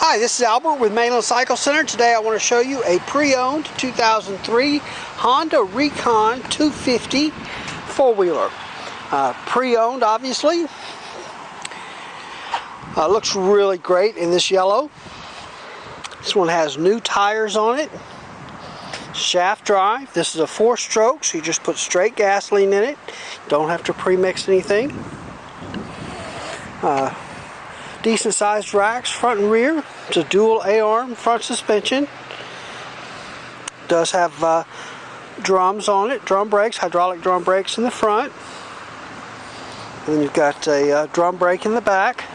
Hi, this is Albert with Mainland Cycle Center. Today I want to show you a pre-owned 2003 Honda Recon 250 four-wheeler. Pre-owned, obviously. Looks really great in this yellow. This one has new tires on it. Shaft drive. This is a 4-stroke, so you just put straight gasoline in it. Don't have to pre-mix anything. Decent sized racks, front and rear. It's a dual A-arm front suspension. Does have drums on it, drum brakes, hydraulic drum brakes in the front. And then you've got a drum brake in the back.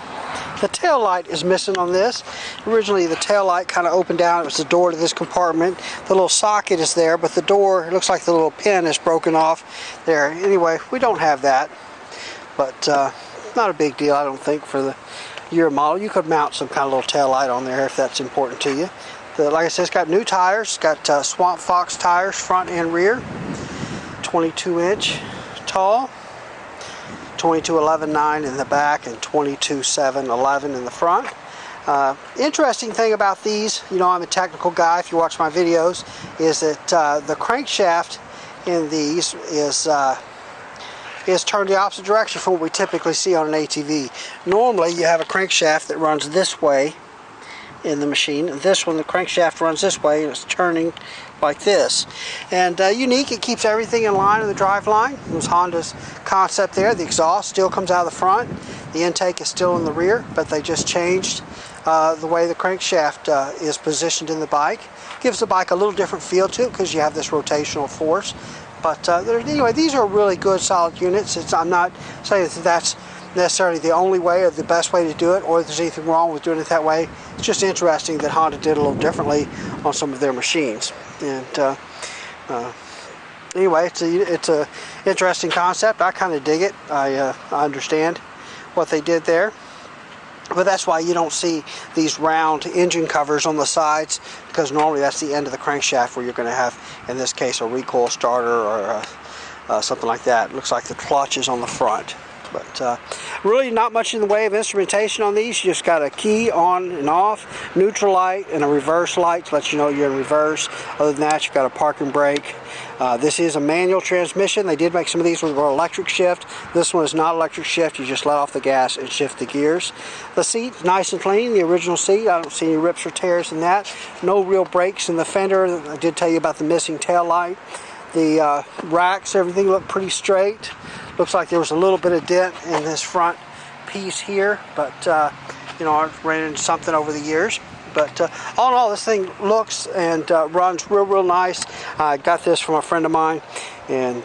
The tail light is missing on this. Originally the tail light kind of opened down. It was the door to this compartment. The little socket is there, but the door, it looks like the little pin is broken off there. Anyway, we don't have that, but not a big deal, I don't think, for the year model. You could mount some kind of little tail light on there if that's important to you. Like I said, it's got new tires. It's got Swamp Fox tires, front and rear. 22-inch tall. 22.11.9 in the back and 22.7.11 in the front. Interesting thing about these, you know, I'm a technical guy if you watch my videos, is that the crankshaft in these is turned the opposite direction from what we typically see on an ATV. Normally you have a crankshaft that runs this way in the machine. This one, the crankshaft runs this way and it's turning like this. And unique, it keeps everything in line in the drive line. It was Honda's concept there. The exhaust still comes out of the front. The intake is still in the rear, but they just changed the way the crankshaft is positioned in the bike. Gives the bike a little different feel to it because you have this rotational force. But anyway, these are really good, solid units. I'm not saying that that's necessarily the only way or the best way to do it, or if there's anything wrong with doing it that way. It's just interesting that Honda did a little differently on some of their machines. And anyway, it's a interesting concept. I kind of dig it. I understand what they did there. But that's why you don't see these round engine covers on the sides, because normally that's the end of the crankshaft where you're going to have, in this case, a recoil starter or something like that. It looks like the clutch is on the front. But really not much in the way of instrumentation on these. You just got a key on and off, neutral light, and a reverse light to let you know you're in reverse. Other than that, you've got a parking brake. This is a manual transmission. They did make some of these with electric shift. This one is not electric shift. You just let off the gas and shift the gears. The seat is nice and clean, the original seat. I don't see any rips or tears in that. No real breaks in the fender. I did tell you about the missing tail light. The racks, everything looked pretty straight. Looks like there was a little bit of dent in this front piece here, but you know, I've ran into something over the years. But all in all, this thing looks and runs real nice. I got this from a friend of mine, and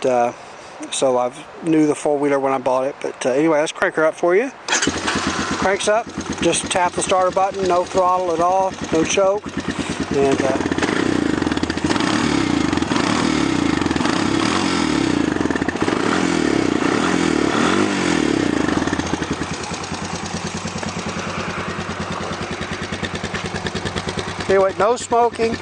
so I knew the four-wheeler when I bought it. But anyway, let's crank her up for you. Cranks up, just tap the starter button, no throttle at all, no choke, and anyway, no smoking,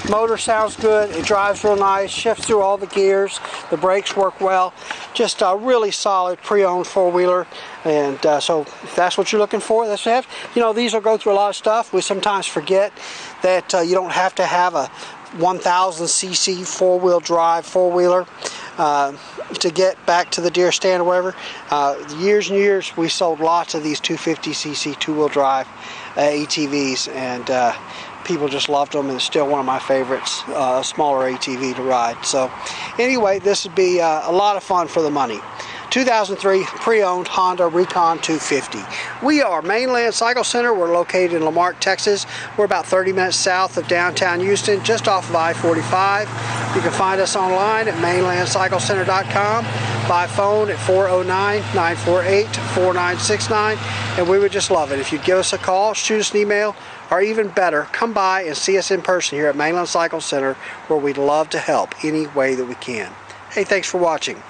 motor sounds good, it drives real nice, shifts through all the gears, the brakes work well. Just a really solid pre-owned four-wheeler. And so if that's what you're looking for, that's what you have. You know, these will go through a lot of stuff. We sometimes forget that you don't have to have a 1000cc four-wheel drive four-wheeler to get back to the deer stand or whatever. Years and years we sold lots of these 250cc two-wheel drive ATVs, and people just loved them, and it's still one of my favorites, a smaller ATV to ride. So anyway, this would be a lot of fun for the money. 2003 pre-owned Honda Recon 250. We are Mainland Cycle Center. We're located in Marque, Texas. We're about 30 minutes south of downtown Houston, just off of I-45. You can find us online at mainlandcyclecenter.com, by phone at 409-948-4969, and we would just love it if you'd give us a call, shoot us an email, or even better, come by and see us in person here at Mainland Cycle Center, where we'd love to help any way that we can. Hey, thanks for watching.